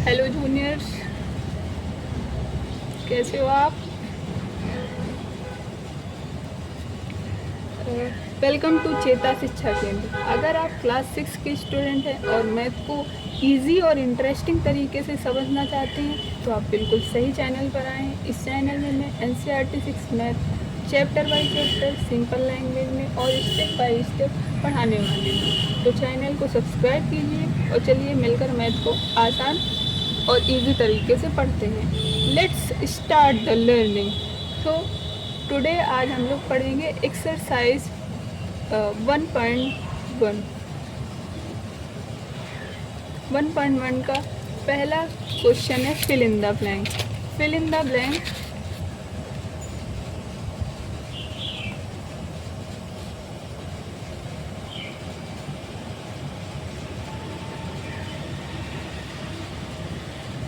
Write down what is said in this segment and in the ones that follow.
Hello juniors, कैसे हो आप? वेलकम टू चेता शिक्षा केंद्र। अगर आप क्लास 6 के स्टूडेंट हैं और मैथ को इजी और इंटरेस्टिंग तरीके से समझना चाहते हैं तो आप बिल्कुल सही चैनल पर आएँ। इस चैनल में मैं NCERT 6 math chapter by chapter simple language में और स्टेप बाई स्टेप पढ़ाने वाली हूँ। तो चैनल को सब्सक्राइब कीजिए और चलिए मिलकर मैथ को आसान और इजी तरीके से पढ़ते हैं। Let's start the learning. तो टुडे आज हम लोग पढ़ेंगे एक्सरसाइज 1.1। 1.1 का पहला क्वेश्चन है fill in the blank. Fill in the blank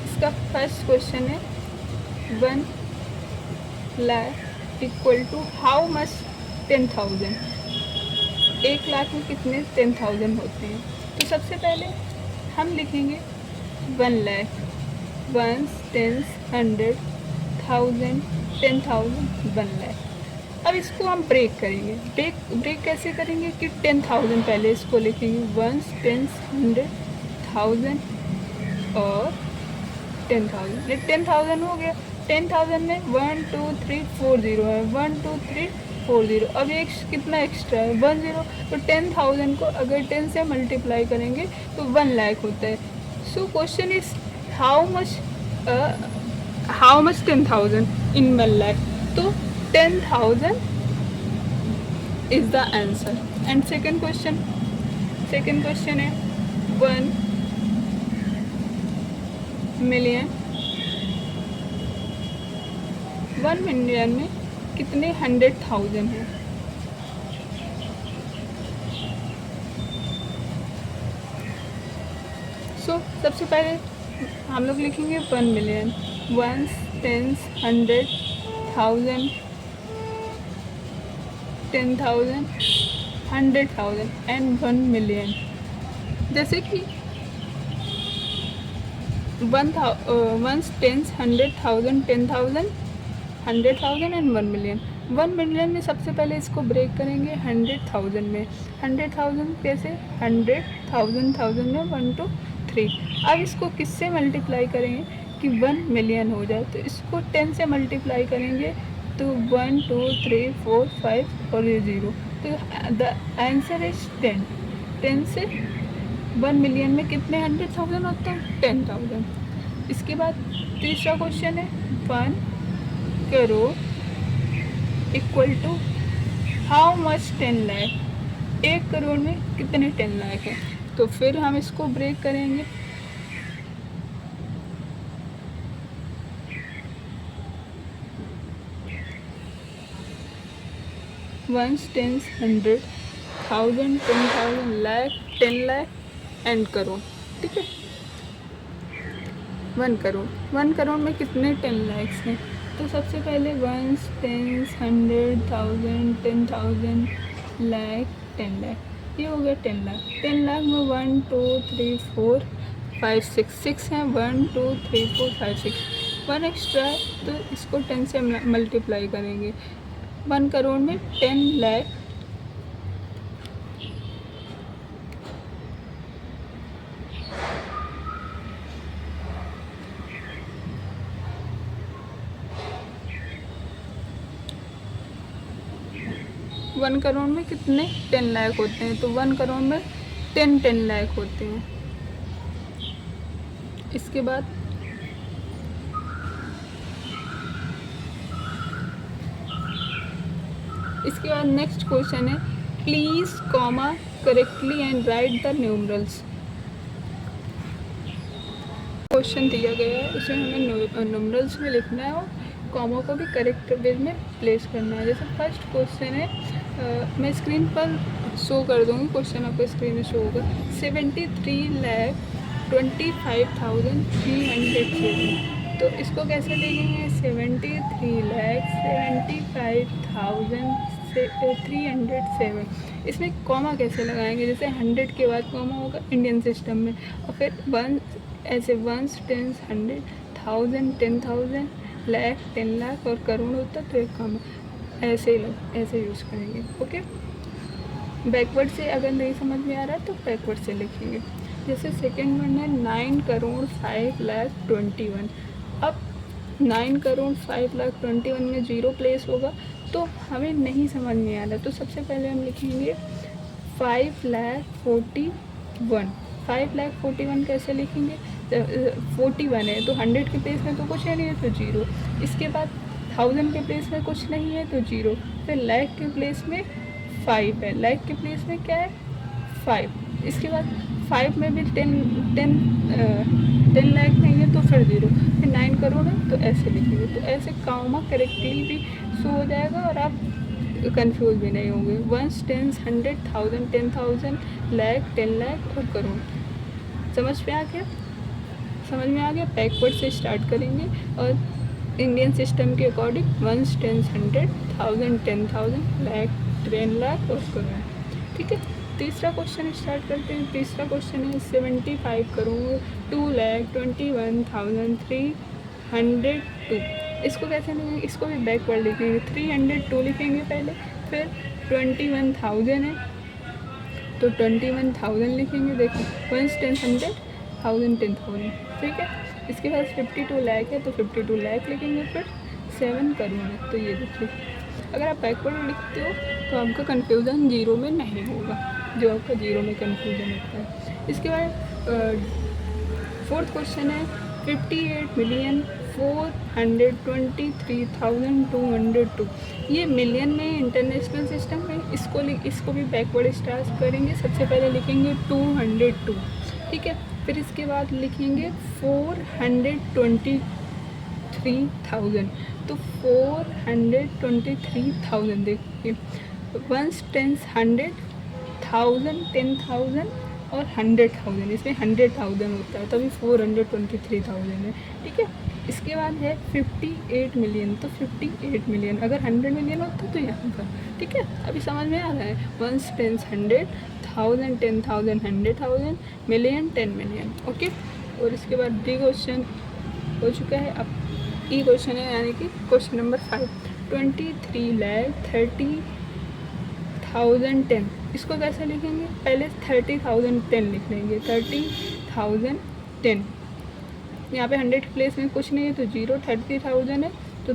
इसका फर्स्ट क्वेश्चन है 1 lakh equal to how much 10,000। 1 lakh में कितने 10,000 होते हैं? तो सबसे पहले हम लिखेंगे 1 लाख, 1s, 10s, 100, 1000, 10,000, 1 लाख। अब इसको हम ब्रेक करेंगे। ब्रेक कैसे करेंगे कि 10,000 पहले इसको लिखेंगे 1s, 10s, 100, 1000 और 10,000। ये 10,000 हो गया। 10,000 में 1 2 3 4 0 है, 1 2 3 4 0। अब एक कितना एक्स्ट्रा है 1 0। तो 10,000 को अगर 10 से मल्टीप्लाई करेंगे तो 1 लाख होता है। So question is how much 10,000 इन 1 लाख। तो 10,000 is the answer. And second question है 1 मिलियन। 1 मिलियन में कितने 100,000 हैं? सबसे पहले हम लोग लिखेंगे 1 million, 1s, 10s, 100, 1000, 10,000, 100,000 and 1 million. जैसे कि 1s, 10s, 100,000, 10,000, 100,000 and 1 million. 1 million में सबसे पहले इसको ब्रेक करेंगे 100,000 में। 100,000 कैसे? 100,000 1000 में 1 2 3। अब इसको किससे मल्टीप्लाई करेंगे कि 1 मिलियन हो जाए? तो इसको 10 से मल्टीप्लाई करेंगे तो 1 2 3 4 5 और ये 0। तो द आंसर इज 10। 10 से 1 मिलियन में कितने 100,000 होते हैं? 10,000। इसके बाद तीसरा क्वेश्चन है 1 crore equal to how much 10 lakh. 1 crore में कितने 10 लाख है? तो फिर हम इसको ब्रेक करेंगे। Ones, tens, 100, 1000, 10,000, lakh, 10 lakh and crore. ठीक है। 1 करोड़ में कितने 10 लैक्स हैं? तो सबसे पहले 1s, 10s, 100, 1000, 10,000, लाख, 10 लाख। ये हो गया 10 लाख। 10 लाख में 1 2 3 4 5 6 हैं। 1 2 3 4 5 6, 1 एक्स्ट्रा है तो इसको 10 से मल्टीप्लाई करेंगे। 1 करोड़ में 10 लाख 1 करोड़ में कितने 10 लाख होते हैं? तो 1 करोड़ में 10 लाख होते हैं। इसके बाद नेक्स्ट क्वेश्चन है please comma correctly and write the numerals. Question दिया गया है उसमें हमें न्यूमरल्स में लिखना है और कॉमा को भी करेक्ट वे में प्लेस करना है। जैसे फर्स्ट क्वेश्चन है मैं स्क्रीन पर शो कर दूँगी, क्वेश्चन आपको स्क्रीन में शो होगा। 73,25,307। तो इसको कैसे लिखेंगे? 73,75,307। इसमें कॉमा कैसे लगाएंगे? जैसे 100 के बाद कॉमा होगा इंडियन सिस्टम में और फिर 1 ऐसे वंस, टेंस, 100, 1000, 10,000, लाख, 10 लाख और करोड़ होता तो एक काम ऐसे ऐसे यूज़ करेंगे। ओके, बैकवर्ड से अगर नहीं समझ में आ रहा है तो बैकवर्ड से लिखेंगे। जैसे सेकेंड वन है 9,05,21,। अब 9,05,21 में ज़ीरो प्लेस होगा तो हमें नहीं समझ में आ रहा, तो सबसे पहले हम लिखेंगे 5,41,41। 5,41,41 कैसे लिखेंगे? 41 है तो 100 के प्लेस में तो कुछ है नहीं है तो ज़ीरो, इसके बाद 1000 के प्लेस में कुछ नहीं है तो ज़ीरो, फिर लाख के प्लेस में 5 है, लाख के प्लेस में क्या है 5, इसके बाद 5 में भी 10 लाख नहीं है तो फिर ज़ीरो, फिर 9 करोड़ है तो ऐसे लिखेंगे। तो ऐसे काउमा करेक्टली भी शो हो जाएगा और आप कंफ्यूज भी नहीं होंगे। वंस, टेंस, 100, 1000, 10,000, लाख, 10 लाख और करोड़। समझ में आ गया? समझ में आ गया? बैकवर्ड से स्टार्ट करेंगे और इंडियन सिस्टम के according ones, tens, 100, 1000, 10,000, lakh, 10 lakh और करोड़। ठीक है, तीसरा क्वेश्चन स्टार्ट करते हैं। तीसरा क्वेश्चन है 75 करोड़ 2,21,302। इसको कैसे लिखेंगे? इसको भी बैकवर्ड लिखेंगे। 302 लिखेंगे पहले, फिर 21,000 है तो 21,000 लिखेंगे। देखो वंस, टेंस, 100, 1000, 10,000। ठीक है, इसके बाद 52 लाख है तो 52 लाख लिखेंगे, फिर 7 करोड़ है तो ये देखिए। अगर आप बैकवर्ड लिखते हो तो आपका कन्फ्यूज़न जीरो में नहीं होगा, जो आपका जीरो में कन्फ्यूज़न होता है। इसके बाद फोर्थ क्वेश्चन है 58,423,202। ये मिलियन में इंटरनेशनल सिस्टम है, इसको भी बैकवर्ड स्टार्ट करेंगे। सबसे पहले लिखेंगे 202, ठीक है, फिर इसके बाद लिखेंगे 423,000, तो 423,000 देखिए। वंस, टेंस, 100, 1000, 10,000 और 100,000, इसमें 100,000 होता है तभी 423,000 है। ठीक है, इसके बाद है 58 मिलियन, तो 58 मिलियन अगर 100 मिलियन होता तो यहाँ पर। ठीक है, अभी समझ में आ रहा है? Ones, tens, 100, 1000, 10,000, 100,000, million, 10 million. Okay, और इसके बाद डी क्वेश्चन हो चुका है। अब ई क्वेश्चन है, यानी कि क्वेश्चन नंबर 5, 23,30,010। इसको कैसे लिखेंगे? पहले 30,010 लिख लेंगे। 30,010, यहाँ पे 100 प्लेस में कुछ नहीं है तो जीरो, 30,000 है तो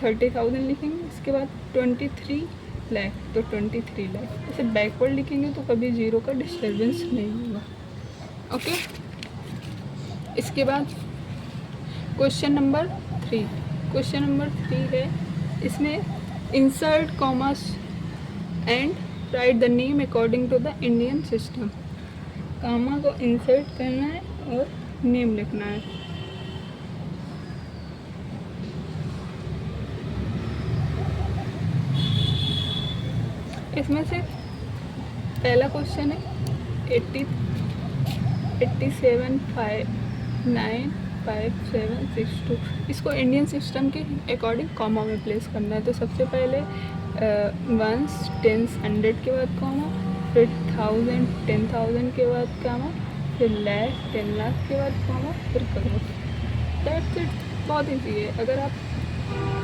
30,000 लिखेंगे। इसके बाद 23 लाख तो 23 लाख। इसे बैकवर्ड लिखेंगे तो कभी जीरो का डिस्टर्बेंस नहीं होगा। ओके, इसके बाद क्वेश्चन नंबर 3। क्वेश्चन नंबर 3 है, इसमें insert commas and write the name according to the Indian system. Comma को इंसर्ट करना है और नेम लिखना है। इसमें से पहला क्वेश्चन है 87,5,9,5,7,6,2। इसको इंडियन सिस्टम के अकॉर्डिंग कॉमा में प्लेस करना है। तो सबसे पहले वंस, टेंस, 100 के बाद कॉमा, फिर 1000, 10,000 के बाद कॉमा, फिर लाख, 10 लाख के बाद कॉमा, फिर करोड़। दैट्स इट, बहुत ईजी है। अगर आप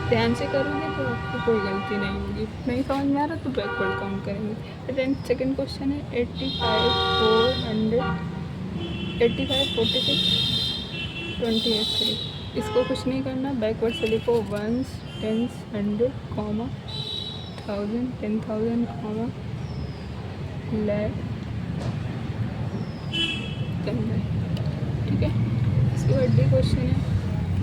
ध्यान से करोगे तो आपको कोई गलती नहीं होगी। नहीं समझ में आ रहा तो बैकवर्ड काउंट करेंगे। फिर सेकेंड क्वेश्चन है 85,46,28,3। इसको कुछ नहीं करना, बैकवर्ड से लिखो ones, tens, 100, comma, 1000, 10,000, comma, lakh, 10 lakh. ठीक है, इसके बाद डी क्वेश्चन है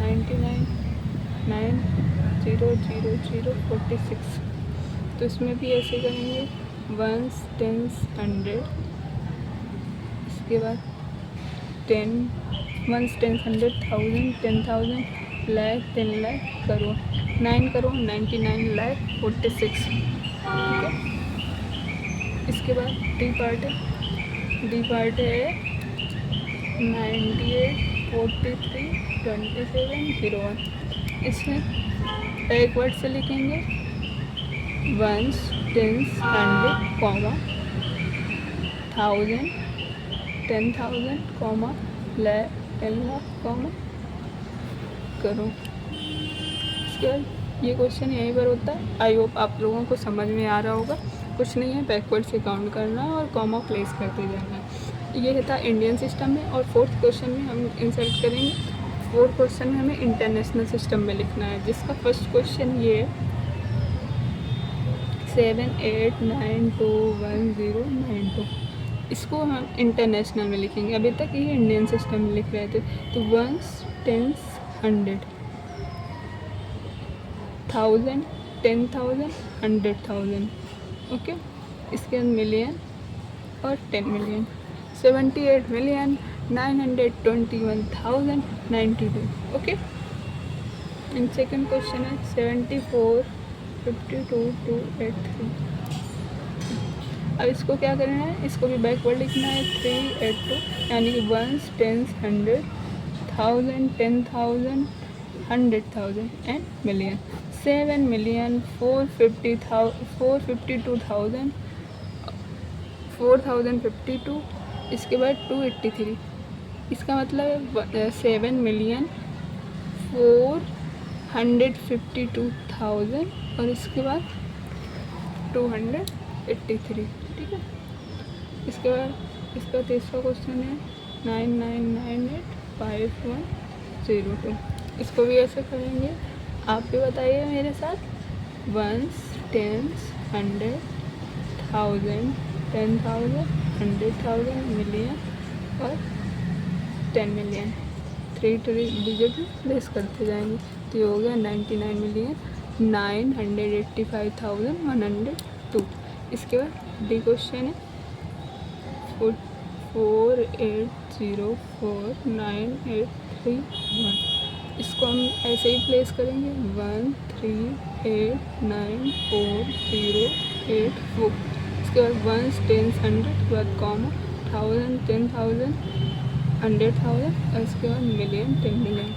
99,9,0,0,46। तो इसमें भी ऐसे करेंगे वंस, टेंस, 100, इसके बाद 10, वंस, टेंस, 100, 1000, 10,000, लाख, 10 लाख, करोड़, 9 करोड़ 99,46,। ठीक है, इसके बाद डी पार्ट है। डी पार्ट है 98,43,27,01। इसमें बैकवर्ड से लिखेंगे ones, tens, 100, comma, 1000, 10,000, comma, lakh, 10 lakh comma करो। इसके बाद ये क्वेश्चन यहीं पर होता है। आई होप आप लोगों को समझ में आ रहा होगा। कुछ नहीं है, बैकवर्ड से काउंट करना है और कॉमा प्लेस करते जाना है। ये था इंडियन सिस्टम में। और फोर्थ क्वेश्चन में हम इंसर्ट करेंगे। फोर्थ क्वेश्चन में हमें इंटरनेशनल सिस्टम में लिखना है, जिसका फर्स्ट क्वेश्चन ये है 78921092। इसको हम इंटरनेशनल में लिखेंगे। अभी तक ये इंडियन सिस्टम में लिख रहे थे। तो वंस, टेंस, 100, 1000, 10,000, 100,000। ओके, इसके बाद मिलियन और 10 million. 78,921,092। Okay, and second question है 74,52,283। अब इसको क्या करना है, इसको भी बैकवर्ड लिखना है। 382 यानी कि वंस, टेंस, 100, 1000, 10,000, 100,000 एंड मिलियन। 7,452,452। इसके बाद 283। इसका मतलब है 7,452,000 और इसके बाद 283। ठीक है। इसके बाद इसका तीसरा क्वेश्चन है 99985102। इसको भी ऐसे करेंगे। आप भी बताइए मेरे साथ। वंस, टेंस, 100, 1000, 10,000, 100,000, मिलियन और 10 मिलियन। 3 डिजिट प्लेस करते जाएंगे। तो ये हो गया 99,985,102। इसके बाद डी क्वेश्चन है 48049831। इसको हम ऐसे ही प्लेस करेंगे 1389408 4। इसके बाद वंस, टेंस, 100 के बाद कॉमा 1000, 10,000, 100,000 और इसके बाद मिलियन, 10 मिलियन।